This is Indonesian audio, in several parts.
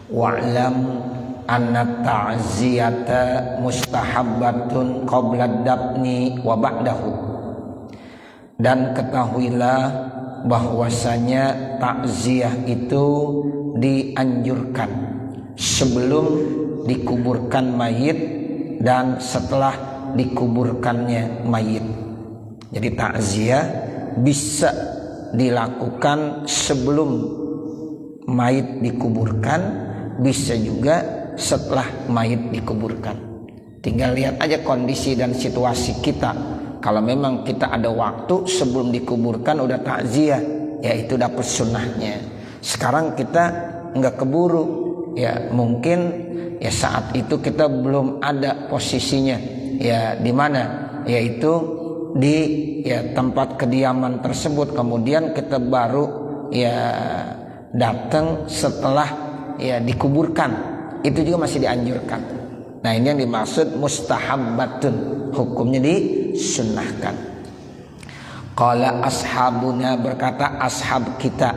Wa'lam anna ta'ziyata mustahabbatun qabla dafni wa ba'dahu. Dan ketahuilah bahwasanya takziah itu dianjurkan sebelum dikuburkan mayit dan setelah dikuburkannya mayit. Jadi takziah bisa dilakukan sebelum mayit dikuburkan, bisa juga setelah mayit dikuburkan. Tinggal lihat aja kondisi dan situasi kita. Kalau memang kita ada waktu sebelum dikuburkan udah takziah, ya itu dapat sunnahnya. Sekarang kita nggak keburu, ya mungkin ya saat itu kita belum ada posisinya, ya di mana, yaitu di ya tempat kediaman tersebut. Kemudian kita baru ya datang setelah ya dikuburkan, itu juga masih dianjurkan. Nah ini yang dimaksud mustahabbatun, hukumnya disunnahkan. Qala ashabuna, berkata ashab kita,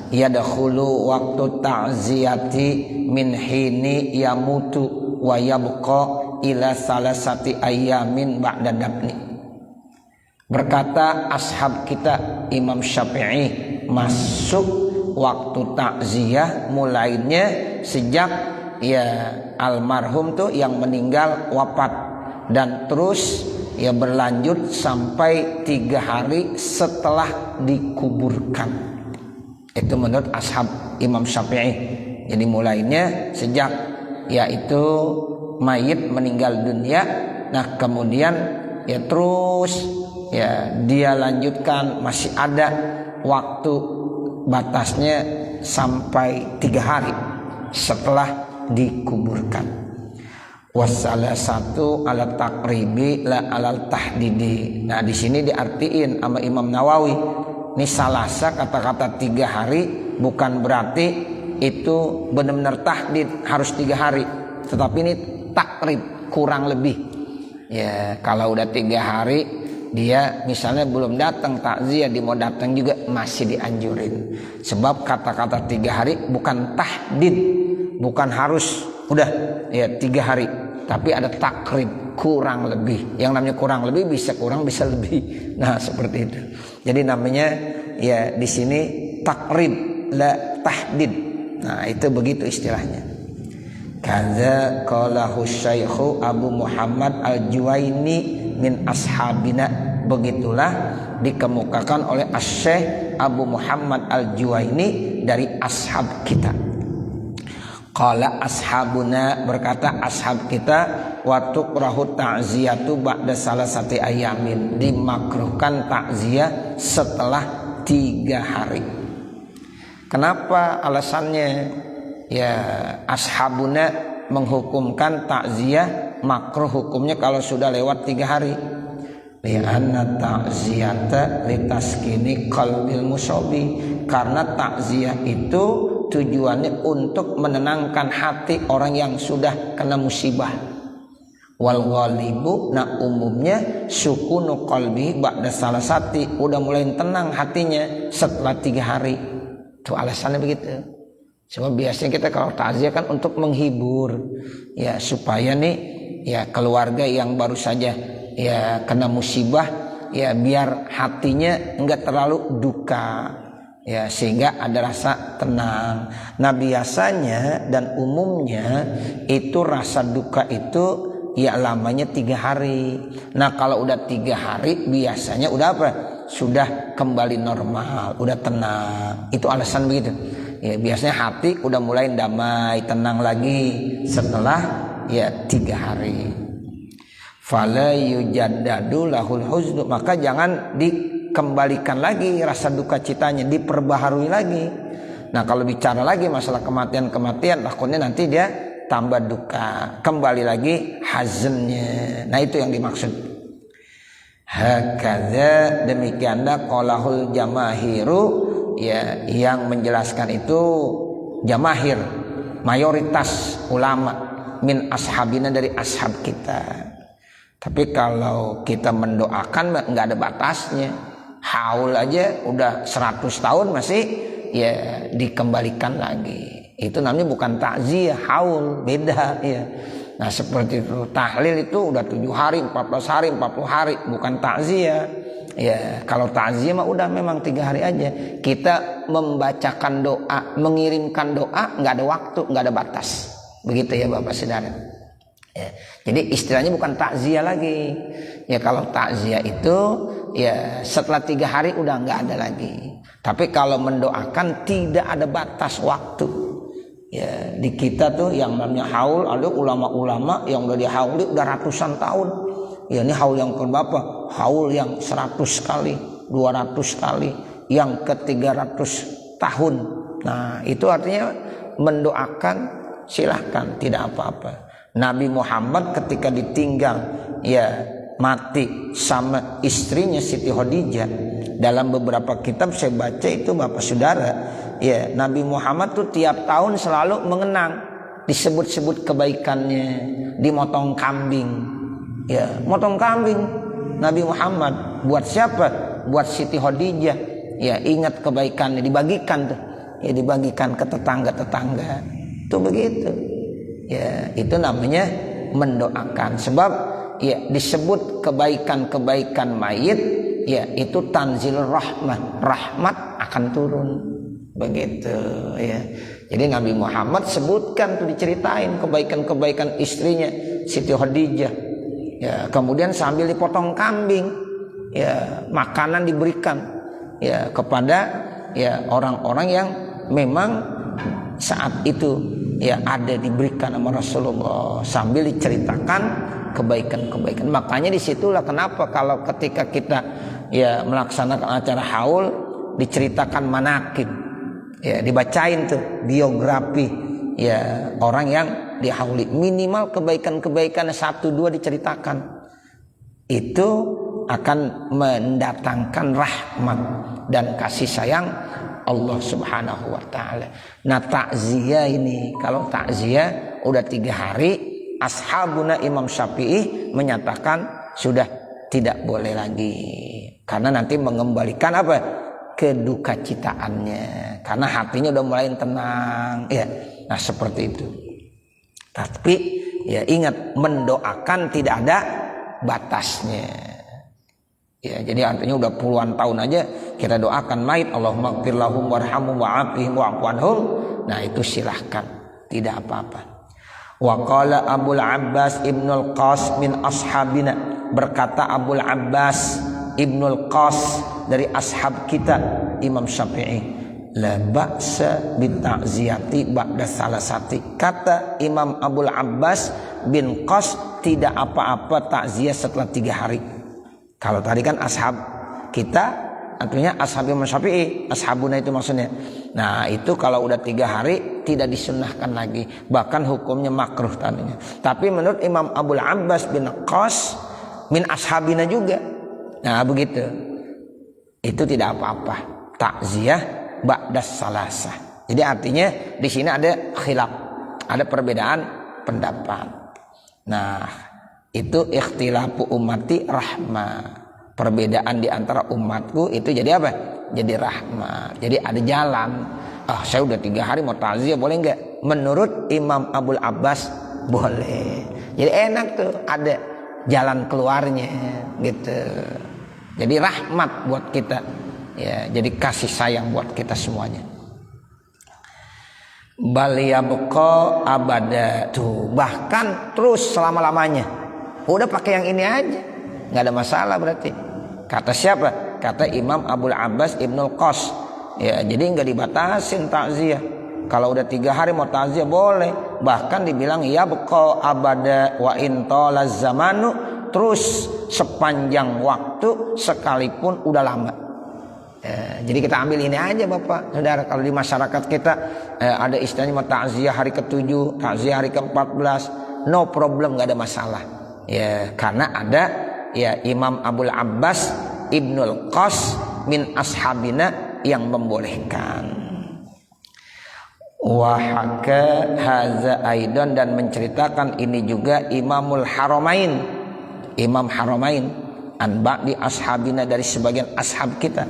yadkhulu waktu ta'ziyati min hini yamutu wa yabqa ila salasati ayamin ba'da dafni. Berkata ashab kita Imam Syafi'i, masuk waktu takziah mulainya sejak ya almarhum tuh yang meninggal wafat, dan terus ya berlanjut sampai 3 hari setelah dikuburkan. Itu menurut ashab Imam Syafi'i. Jadi mulainya sejak yaitu mayit meninggal dunia, nah kemudian ya terus ya dia lanjutkan, masih ada waktu batasnya sampai 3 hari setelah dikuburkan. Wasalah satu ala takribi la alal tahdidi. Nah di sini diartiin sama Imam Nawawi, ini salasa kata-kata 3 hari bukan berarti itu benar-benar tahdid harus 3 hari, tetapi ini takrib, kurang lebih. Ya kalau udah 3 hari dia misalnya belum datang takziah, dia mau datang juga masih dianjurin. Sebab kata-kata 3 hari bukan tahdid, bukan harus udah ya 3 hari, tapi ada takrib, kurang lebih. Yang namanya kurang lebih bisa kurang bisa lebih. Nah seperti itu. Jadi namanya ya di sini takrib la tahdid. Nah itu begitu istilahnya. Kaza qalahu Syaikhu Abu Muhammad Al-Juwaini min ashabina. Begitulah dikemukakan oleh Asy-Syaikh Abu Muhammad Al-Juwaini dari ashab kita. Qala ashabuna, berkata ashab kita, wa tukrahu ta'ziyatu ba'da salasati ayamin, dimakruhkan takziah setelah 3 hari. Kenapa alasannya? Ya ashabuna menghukumkan takziah makruh hukumnya kalau sudah lewat 3 hari. Li'anna ta'ziyata litaskini qalbil musabi, karena takziah itu tujuannya untuk menenangkan hati orang yang sudah kena musibah. Wal ghalibu, nah umumnya sukunu qalbi ba'da salasati, udah mulai tenang hatinya setelah 3 hari. Itu alasannya begitu. Cuma biasanya kita kalau takziah kan untuk menghibur, ya supaya nih ya keluarga yang baru saja ya kena musibah ya biar hatinya enggak terlalu duka, ya sehingga ada rasa tenang. Nah biasanya dan umumnya itu rasa duka itu ya lamanya 3 hari. Nah kalau udah 3 hari biasanya udah apa? Sudah kembali normal, udah tenang. Itu alasan begitu. Ya biasanya hati udah mulai damai, tenang lagi setelah ya 3 hari. Fala yujaddadu lahul huznu, maka jangan dikembalikan lagi rasa duka citanya, diperbaharui lagi. Nah kalau bicara lagi masalah kematian takutnya nanti dia tambah duka, kembali lagi hazennya. Nah itu yang dimaksud. Hakadza, demikianlah qalahul jamahiru, ya yang menjelaskan itu jamahir, mayoritas ulama min ashabina, dari ashab kita. Tapi kalau kita mendoakan nggak ada batasnya. Haul aja udah 100 tahun masih ya dikembalikan lagi. Itu namanya bukan takziah, haul, beda ya. Nah seperti itu, tahlil itu udah 7 hari, 14 hari, 40 hari, bukan takziah. Ya kalau takziah mah udah memang 3 hari aja. Kita membacakan doa, mengirimkan doa, nggak ada waktu, nggak ada batas. Begitu ya Bapak Saudara. Ya, jadi istilahnya bukan takziah lagi. Ya kalau takziah itu ya setelah 3 hari udah nggak ada lagi. Tapi kalau mendoakan tidak ada batas waktu. Ya di kita tuh yang namanya haul, ada ulama-ulama yang udah dihauli udah ratusan tahun. Ya ini haul yang keberapa? Haul yang 100 kali, 200 kali, yang ke 300 tahun. Nah itu artinya mendoakan silahkan, tidak apa-apa. Nabi Muhammad ketika ditinggal ya mati sama istrinya Siti Khadijah, dalam beberapa kitab saya baca itu Bapak Saudara, ya Nabi Muhammad tuh tiap tahun selalu mengenang, disebut-sebut kebaikannya, dimotong kambing. Ya, motong kambing Nabi Muhammad buat siapa? Buat Siti Khadijah. Ya, ingat kebaikannya, dibagikan tuh. Ya, dibagikan ke tetangga-tetangga. Itu begitu. Ya, itu namanya mendoakan. Sebab ya disebut kebaikan-kebaikan mayit, ya itu tanzil rahmat. Rahmat akan turun. Begitu ya. Jadi Nabi Muhammad sebutkan tuh, diceritain kebaikan-kebaikan istrinya Siti Khadijah. Ya, kemudian sambil dipotong kambing, ya makanan diberikan ya kepada ya orang-orang yang memang saat itu ya ada diberikan sama Rasulullah, sambil diceritakan kebaikan-kebaikan. Makanya disitulah kenapa kalau ketika kita ya melaksanakan acara haul diceritakan manaqib, ya dibacain tuh biografi ya orang yang dihauli, minimal kebaikan-kebaikan 1-2 diceritakan. Itu akan mendatangkan rahmat dan kasih sayang Allah Subhanahu wa taala. Nah, takziah ini, kalau takziah udah 3 hari, ashabuna Imam Syafi'i menyatakan sudah tidak boleh lagi. Karena nanti mengembalikan apa? Kedukacitaannya. Karena hatinya udah mulai tenang, ya. Nah, seperti itu. Tapi ya ingat, mendoakan tidak ada batasnya. Ya, jadi artinya udah puluhan tahun aja kita doakan mayit, Allahumma ighfir lahum warhamhum wa'afihim wa'fu anhum. Nah, itu silahkan, tidak apa-apa. Wa qala Abul Abbas Ibnul Qas min ashabina, berkata Abul Abbas Ibnul Qas dari ashab kita Imam Syafi'i, la ba'sa bita'ziyati ba'da salasati. Kata Imam Abul Abbas bin Qas, tidak apa-apa takziah setelah 3 hari. Kalau tadi kan ashab kita, artinya ashab Imam Syafi'i, ashabuna itu maksudnya. Nah itu kalau udah 3 hari tidak disunnahkan lagi, bahkan hukumnya makruh tadinya. Tapi menurut Imam Abul Abbas bin Qas min ashabina juga. Nah begitu, itu tidak apa-apa takziah ba'das salasah. Jadi artinya di sini ada khilaf, ada perbedaan pendapat. Nah, itu ikhtilafu ummati rahmah. Perbedaan di antara umatku itu jadi apa? Jadi rahmat. Jadi ada jalan. Saya udah 3 hari mau takziah, boleh enggak? Menurut Imam Abul Abbas boleh. Jadi enak tuh, ada jalan keluarnya gitu. Jadi rahmat buat kita. Ya, jadi kasih sayang buat kita semuanya. Bal yabqa abada, tuh bahkan terus selama-lamanya. Udah pakai yang ini aja, nggak ada masalah berarti. Kata siapa? Kata Imam Abul Abbas Ibnul Qas. Ya, jadi nggak dibatasin takziah. Kalau udah 3 hari mau takziah boleh. Bahkan dibilang yabqa abada wa in talaz zamanu, terus sepanjang waktu sekalipun udah lama. Jadi kita ambil ini aja Bapak Saudara, kalau di masyarakat kita ada istilahnya mau takziah hari ke-7, takziah hari ke-14, no problem, nggak ada masalah. Ya, karena ada ya Imam Abul Abbas Ibnul Qas min ashabina yang membolehkan. Wa haka hadza aidan, dan menceritakan ini juga Imamul Haramain, Imam Haramain an ba'di ashabina, dari sebagian ashab kita.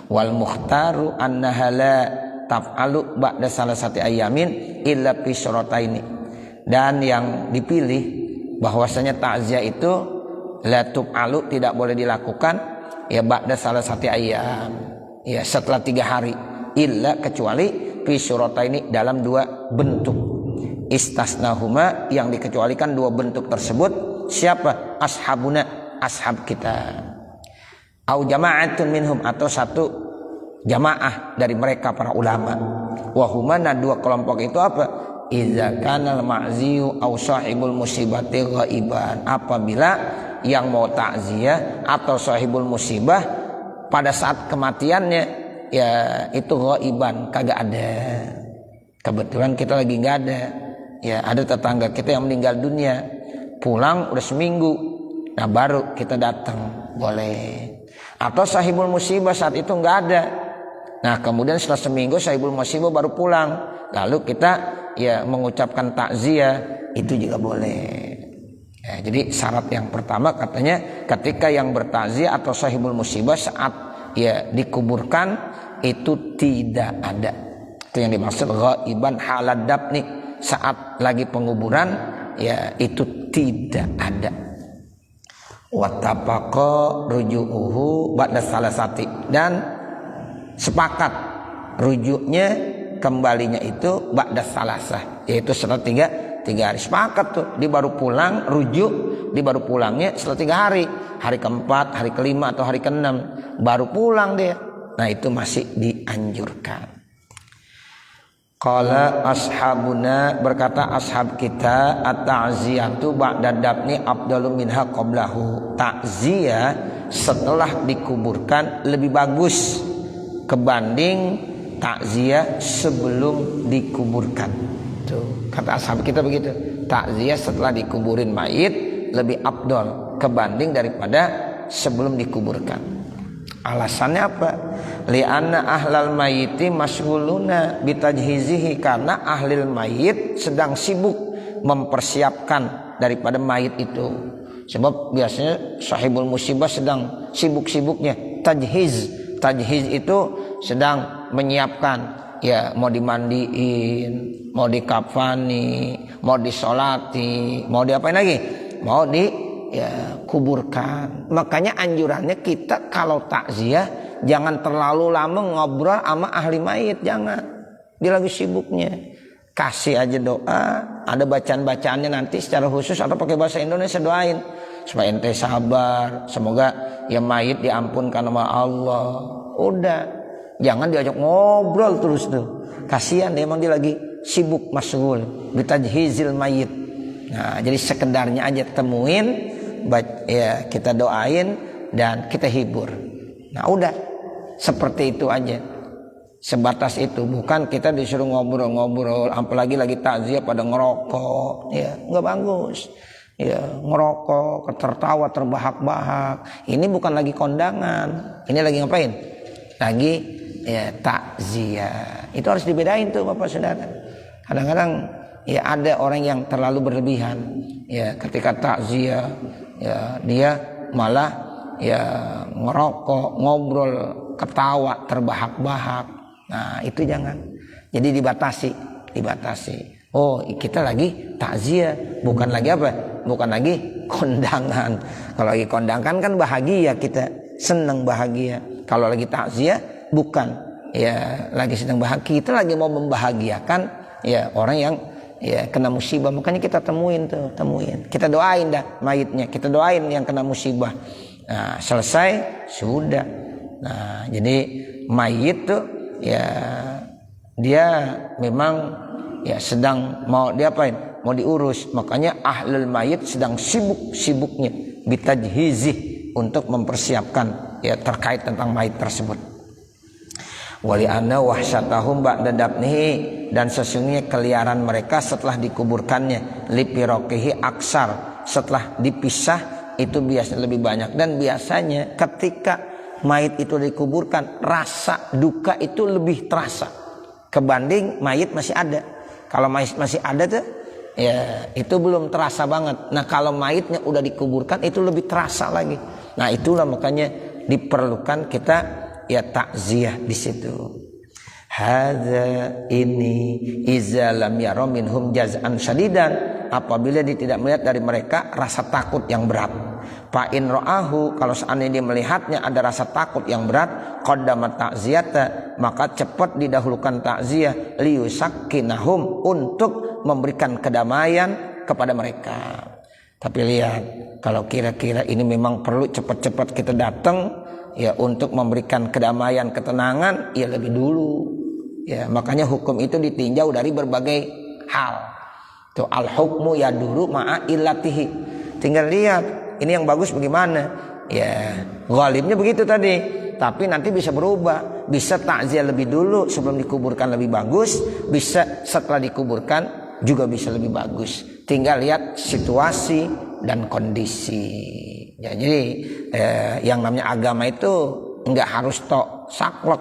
Wal mukhtaru annaha la taf'alu ba'da salasati ayamin illa fi syarataini. Dan yang dipilih bahwasanya takziah itu la tuf'alu tidak boleh dilakukan ya ba'da salasati ayam, ya setelah 3 hari, illa kecuali fi syarataini dalam 2 bentuk. Istasnahuma yang dikecualikan 2 bentuk tersebut siapa? Ashabuna, ashab kita. Au jama'atun minhum atau 1 jamaah dari mereka para ulama. Wahumana 2 kelompok itu apa? Idza kana al-ma'ziyu aw sahibul musibati ghaiban. Apabila yang mau takziah atau sahibul musibah pada saat kematiannya ya itu ghaiban, kagak ada. Kebetulan kita lagi nggak ada. Ya ada tetangga kita yang meninggal dunia, pulang udah seminggu, nah baru kita datang, boleh. Atau sahibul musibah saat itu nggak ada. Nah kemudian setelah seminggu sahibul musibah baru pulang, lalu kita ya mengucapkan takziah, itu juga boleh. Ya, jadi syarat yang pertama katanya ketika yang bertakziah atau sahibul musibah saat ya dikuburkan itu tidak ada. Itu yang dimaksud ghaiban halad dafni, saat lagi penguburan ya itu tidak ada. Wattafaqa ruju'uhu ba'da salasati, dan sepakat rujuknya kembalinya itu ba'da salasah, yaitu setelah 3 hari. Sepakat tuh, dia baru pulang, rujuk dia baru pulangnya setelah 3 hari, hari keempat, hari kelima atau hari keenam baru pulang dia. Nah itu masih dianjurkan. Qala ashabuna, berkata ashab kita, at-ta'ziyatu ba'da dafni afdalu minha qablahu. Takziah setelah dikuburkan lebih bagus kebanding takziah sebelum dikuburkan. Tuh, kata ashab kita begitu. Takziah setelah dikuburin mayit lebih afdal kebanding daripada sebelum dikuburkan. Alasannya apa? Li'anna ahlal mayyiti masghuluna bitajhizihi, karena ahlil mayyit sedang sibuk mempersiapkan daripada mayit itu. Sebab biasanya sahibul musibah sedang sibuk-sibuknya tajhiz. Tajhiz itu sedang menyiapkan, ya mau dimandiin, mau dikafani, mau disolati, mau diapain lagi? Mau kuburkan. Makanya anjurannya kita kalau takziah jangan terlalu lama ngobrol sama ahli mayit, jangan. Dia lagi sibuknya. Kasih aja doa, ada bacaan-bacaannya nanti secara khusus atau pakai bahasa Indonesia, doain supaya ente sabar, semoga ya mayit diampunkan sama Allah. Udah, jangan diajak ngobrol terus tuh. Kasihan, emang dia lagi sibuk masghul bitajhizil mayit. Nah, jadi sekedarnya aja temuin, ya kita doain dan kita hibur. Nah udah, seperti itu aja, sebatas itu. Bukan kita disuruh ngobrol-ngobrol, apalagi lagi takziah pada ngerokok, ya nggak bagus. Ya ngerokok, tertawa terbahak-bahak. Ini bukan lagi kondangan, ini lagi ngapain? Lagi ya takziah. Itu harus dibedain tuh Bapak Saudara. Kadang-kadang ya ada orang yang terlalu berlebihan, ya ketika takziah ya dia malah ya ngerokok, ngobrol, ketawa terbahak-bahak. Nah itu jangan. Jadi dibatasi. Oh kita lagi takziah, bukan lagi apa? Bukan lagi kondangan. Kalau lagi kondangan kan bahagia, kita senang bahagia. Kalau lagi takziah bukan, ya lagi senang bahagia, kita lagi mau membahagiakan ya orang yang ya kena musibah. Makanya kita temuin. Kita doain dah mayitnya, kita doain yang kena musibah. Nah, selesai sudah. Nah, jadi mayit tuh ya dia memang ya sedang mau diapain? Mau diurus. Makanya ahlul mayit sedang sibuk-sibuknya bitajhizih, untuk mempersiapkan ya terkait tentang mayit tersebut. Wali anna wahsyatahum ba'da dafnihi, dan sesungguhnya keliaran mereka setelah dikuburkannya, lipirokihi aksar, setelah dipisah itu biasanya lebih banyak. Dan biasanya ketika mayit itu dikuburkan, rasa duka itu lebih terasa kebanding mayit masih ada. Kalau mayit masih ada tuh ya itu belum terasa banget. Nah kalau mayitnya udah dikuburkan itu lebih terasa lagi. Nah itulah makanya diperlukan kita ya takziah di situ. hadza ini iza lam yara minhum jaz'an syadidan, apabila dia tidak melihat dari mereka rasa takut yang berat. Fa in ra'ahu, kalau seandainya dia melihatnya ada rasa takut yang berat, qaddama ta'ziyata, maka cepat didahulukan takziah, liyusakkinahum, untuk memberikan kedamaian kepada mereka. Tapi lihat, kalau kira-kira ini memang perlu cepat-cepat kita datang ya untuk memberikan kedamaian, ketenangan, ya lebih dulu. Ya, makanya hukum itu ditinjau dari berbagai hal. Tuh al-hukmu yaduru ma'a illatihi. Tinggal lihat ini yang bagus bagaimana. Ya, ghalibnya begitu tadi. Tapi nanti bisa berubah. Bisa takziah lebih dulu sebelum dikuburkan lebih bagus. Bisa setelah dikuburkan juga bisa lebih bagus. Tinggal lihat situasi dan kondisi. Ya, jadi yang namanya agama itu enggak harus tok saklek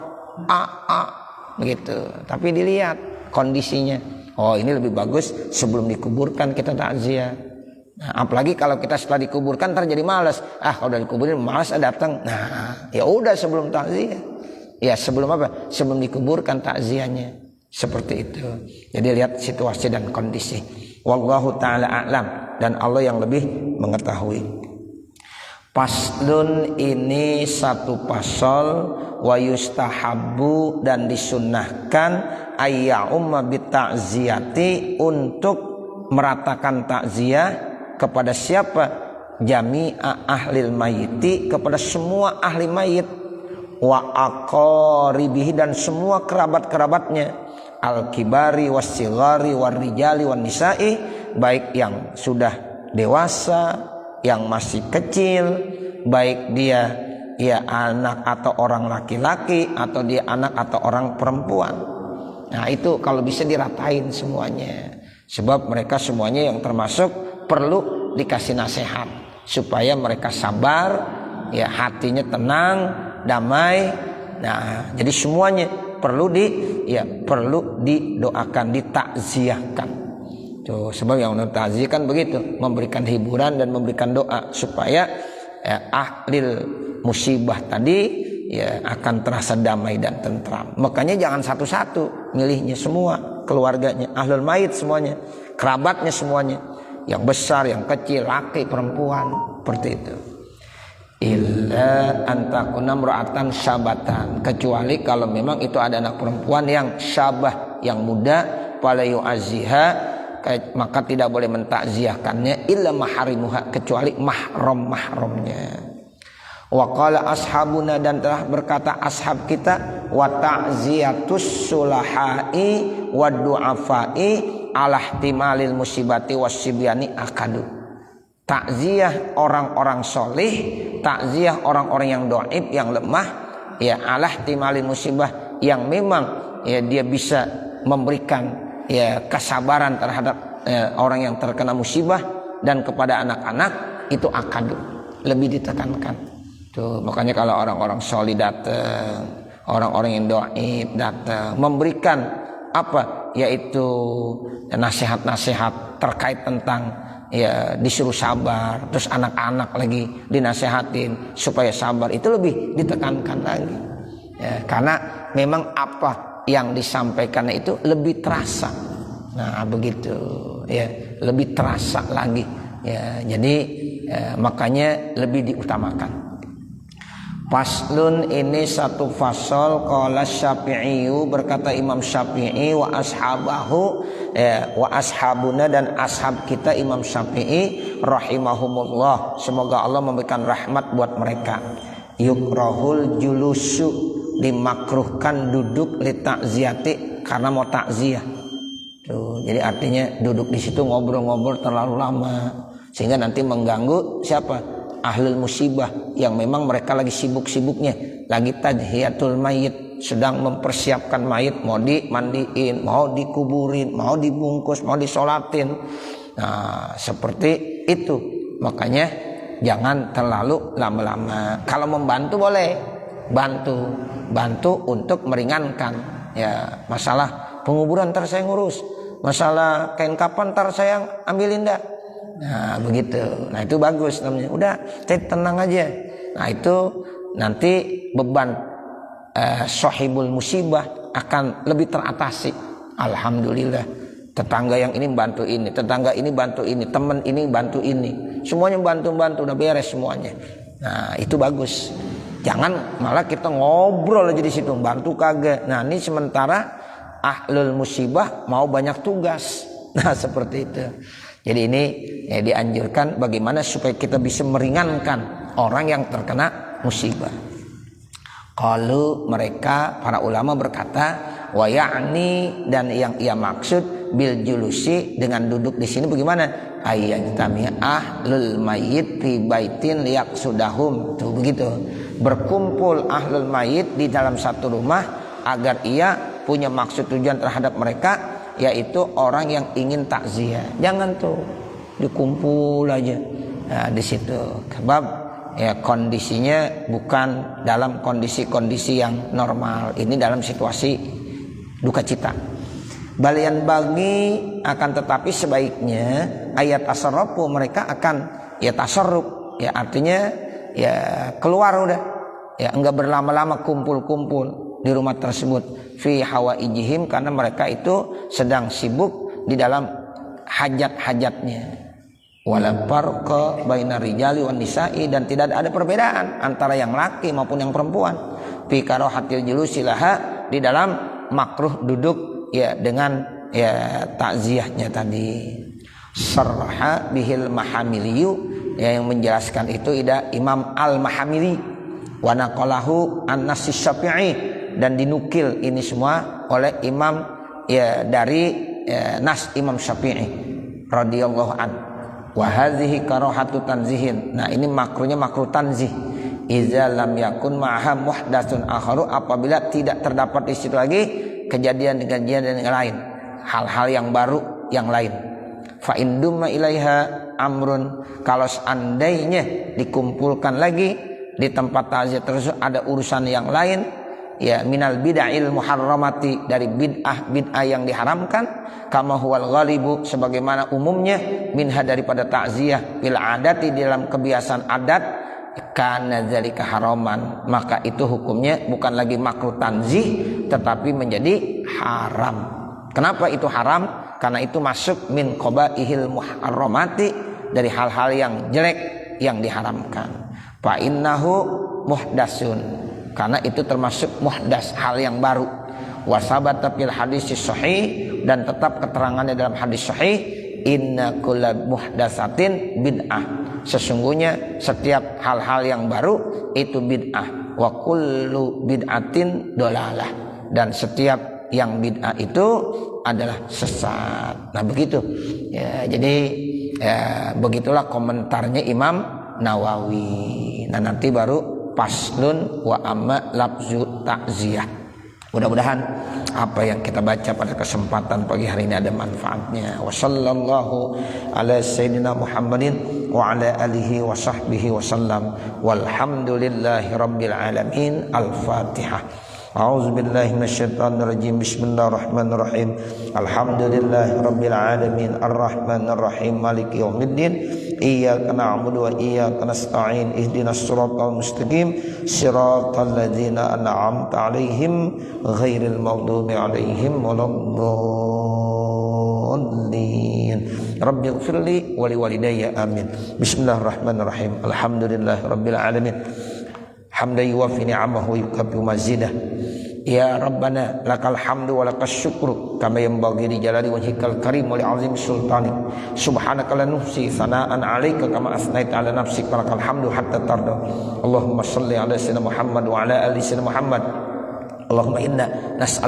begitu. Tapi dilihat kondisinya. Oh, ini lebih bagus sebelum dikuburkan kita takziah. Nah, apalagi kalau kita setelah dikuburkan ntar jadi malas. Kalau udah dikuburin malas datang. Nah, ya udah sebelum takziah. Ya sebelum apa? Sebelum dikuburkan takziahnya. Seperti itu. Jadi lihat situasi dan kondisi. Wallahu ta'ala a'lam, dan Allah yang lebih mengetahui. Paslun, ini satu pasal, wa yustahabbu, dan disunnahkan ayya'umma bita'ziyati, untuk meratakan takziah kepada siapa? Jami'a ahlil mayiti, kepada semua ahli mayit, wa aqaribihi, dan semua kerabat-kerabatnya, al-kibari was-sighari war-rijali wan-nisa'i, baik yang sudah dewasa, yang masih kecil, baik dia ya anak atau orang laki-laki, atau dia anak atau orang perempuan. Nah, itu kalau bisa diratain semuanya. Sebab mereka semuanya yang termasuk perlu dikasih nasihat supaya mereka sabar, ya hatinya tenang, damai. Nah, jadi semuanya perlu perlu didoakan, ditakziahkan. Tuh, sebab yang takziah kan begitu, memberikan hiburan dan memberikan doa supaya ahlil musibah tadi ya akan terasa damai dan tentram. Makanya jangan satu-satu, milihnya semua, keluarganya, ahlul mayit semuanya, kerabatnya semuanya, yang besar, yang kecil, laki, perempuan, seperti itu. Illa antakuna mra'atan syabatan, kecuali kalau memang itu ada anak perempuan yang syabah, yang muda, fala yu'azziha, maka tidak boleh mentakziahkannya illa maharimuha, kecuali mahramnya. Wa qala ashabuna, dan telah berkata ashab kita, wa ta'ziyatus sulahai wa du'afai ala ihtimalil musibati wasyibiyani akadu. Takziah orang-orang soleh, takziah orang-orang yang doib, yang lemah, ya alah timali musibah, yang memang ya dia bisa memberikan ya kesabaran terhadap orang yang terkena musibah, dan kepada anak-anak itu akadu, lebih ditekankan. Tuh, makanya kalau orang-orang soleh datang, orang-orang yang doib datang, memberikan apa? Yaitu nasihat-nasihat terkait tentang ya disuruh sabar, terus anak-anak lagi dinasehatin supaya sabar, itu lebih ditekankan lagi ya, karena memang apa yang disampaikan itu lebih terasa. Nah begitu ya, lebih terasa lagi ya, jadi makanya lebih diutamakan. Faslun, ini satu fasal, qala Syafi'i, berkata Imam Syafi'i, wa ashabahu, wa ashabuna, dan ashab kita Imam Syafi'i rahimahumullah, semoga Allah memberikan rahmat buat mereka. Yukrahul julusu, dimakruhkan duduk li ta'ziyati, karena mau takziah. Tuh, jadi artinya duduk di situ ngobrol-ngobrol terlalu lama sehingga nanti mengganggu siapa? Ahlul musibah, yang memang mereka lagi sibuk-sibuknya, lagi tadhiyatul mayit, sedang mempersiapkan mayit, mau dimandiin, mau dikuburin, mau dibungkus, mau disolatin. Nah seperti itu, makanya jangan terlalu lama-lama. Kalau membantu boleh, bantu untuk meringankan ya, masalah penguburan ntar saya ngurus, masalah kain kapan ntar saya ambilin dah. Nah begitu, nah itu bagus namanya. Udah tenang aja. Nah itu nanti beban sahibul musibah, akan lebih teratasi. Alhamdulillah, tetangga yang ini bantu ini, tetangga ini bantu ini, teman ini bantu ini, semuanya bantu-bantu, udah beres semuanya. Nah itu bagus. Jangan malah kita ngobrol aja di situ, bantu kagak. Nah ini sementara ahlul musibah mau banyak tugas. Nah seperti itu. Jadi ini ya, dianjurkan bagaimana supaya kita bisa meringankan orang yang terkena musibah. Kalau mereka para ulama berkata, wa ya'ni, dan yang ia maksud bil julusi, dengan duduk di sini bagaimana? Ayyajtami ahlul mayyit fi baitin liyaqsudahum. Tuh begitu. Berkumpul ahlul mayyit di dalam satu rumah agar ia punya maksud tujuan terhadap mereka, yaitu orang yang ingin takziah. Jangan tuh dikumpul aja. Nah, di situ. Sebab ya kondisinya bukan dalam kondisi-kondisi yang normal. Ini dalam situasi duka cita. Balian bagi, akan tetapi sebaiknya ayat tasarrufu, mereka akan ya tasarruf, ya artinya ya keluar udah, ya enggak berlama-lama kumpul-kumpul di rumah tersebut fi hawaijihim, karena mereka itu sedang sibuk di dalam hajat-hajatnya. Wala farqa bainar rijali wan nisa'i, dan tidak ada perbedaan antara yang laki maupun yang perempuan fi karahatil julusi laha, di dalam makruh duduk ya dengan ya takziahnya tadi. Sarha bihil mahamiliyu, ya, yang menjelaskan itu ida Imam Al-Mahamili, wa naqalahu an-Nas Syafi'i, dan dinukil ini semua oleh Imam ya dari Nas Imam Syafi'i radhiyallahu an. Wa hadhihi karahatu tanzihin. Nah ini makruhnya makruh tanzih. Iza lam yakun ma'ha muhdatsun akharu, apabila tidak terdapat di situ lagi kejadian-kejadian yang lain, hal-hal yang baru yang lain. Fa indumma ilaiha amrun, kalau seandainya dikumpulkan lagi di tempat takziah tersebut ada urusan yang lain, ya minal bid'ahil muharramati, dari bid'ah yang diharamkan, kama huwal ghalibu, sebagaimana umumnya, minha daripada takziah bil adati, di dalam kebiasaan adat, kana zalika haraman, maka itu hukumnya bukan lagi makruh tanzih tetapi menjadi haram. Kenapa itu haram? Karena itu masuk min qabaihil muharramati, dari hal-hal yang jelek yang diharamkan. Fa innahu muhdasun, karena itu termasuk muhdas, hal yang baru. Wa sabata fil hadis sahih, dan tetap keterangannya dalam hadis sahih, inna kulla muhdatsatin bid'ah, sesungguhnya setiap hal-hal yang baru itu bid'ah. Wa kullu bid'atin dolalah, dan setiap yang bid'ah itu adalah sesat. Nah begitu ya, jadi ya, begitulah komentarnya Imam Nawawi. Nah nanti baru faslun wa amma lafzu takziah. Mudah-mudahan apa yang kita baca pada kesempatan pagi hari ini ada manfaatnya. Wa sallallahu ala sayyidina Muhammadin wa ala alihi wa sahbihi wa sallam. Walhamdulillahi rabbil alamin. Al-Fatihah. A'udzu billahi minasyaitonir rajim. Bismillahirrahmanirrahim. Alhamdulillahi rabbil alamin. Arrahmanir rahim. Maliki yaumiddin. Iyyaka na'budu wa iyyaka nasta'in. Ihdinas siratal mustaqim. Siratal ladzina an'amta 'alaihim ghairil maghdubi 'alaihim waladdallin. Rabbighfirli wa liwalidayya amin. Bismillahirrahmanirrahim. Alhamdulillahi rabbil alamin. Hamdan yuwafi ni'amahu wa yukafi mazidah. Ya Rabbana lakal hamdu wa lakas syukru kama yanbaghi li jalali wajhikal karim wa li azim sultanik. Subhanaka la nuhsi sana'an 'alaika kama asnaita 'ala nafsika lakal hamdu hatta tarda. Allahumma shalli 'ala sayyidina Muhammad wa 'ala ali sayyidina Muhammad. Allahumma inna nas'al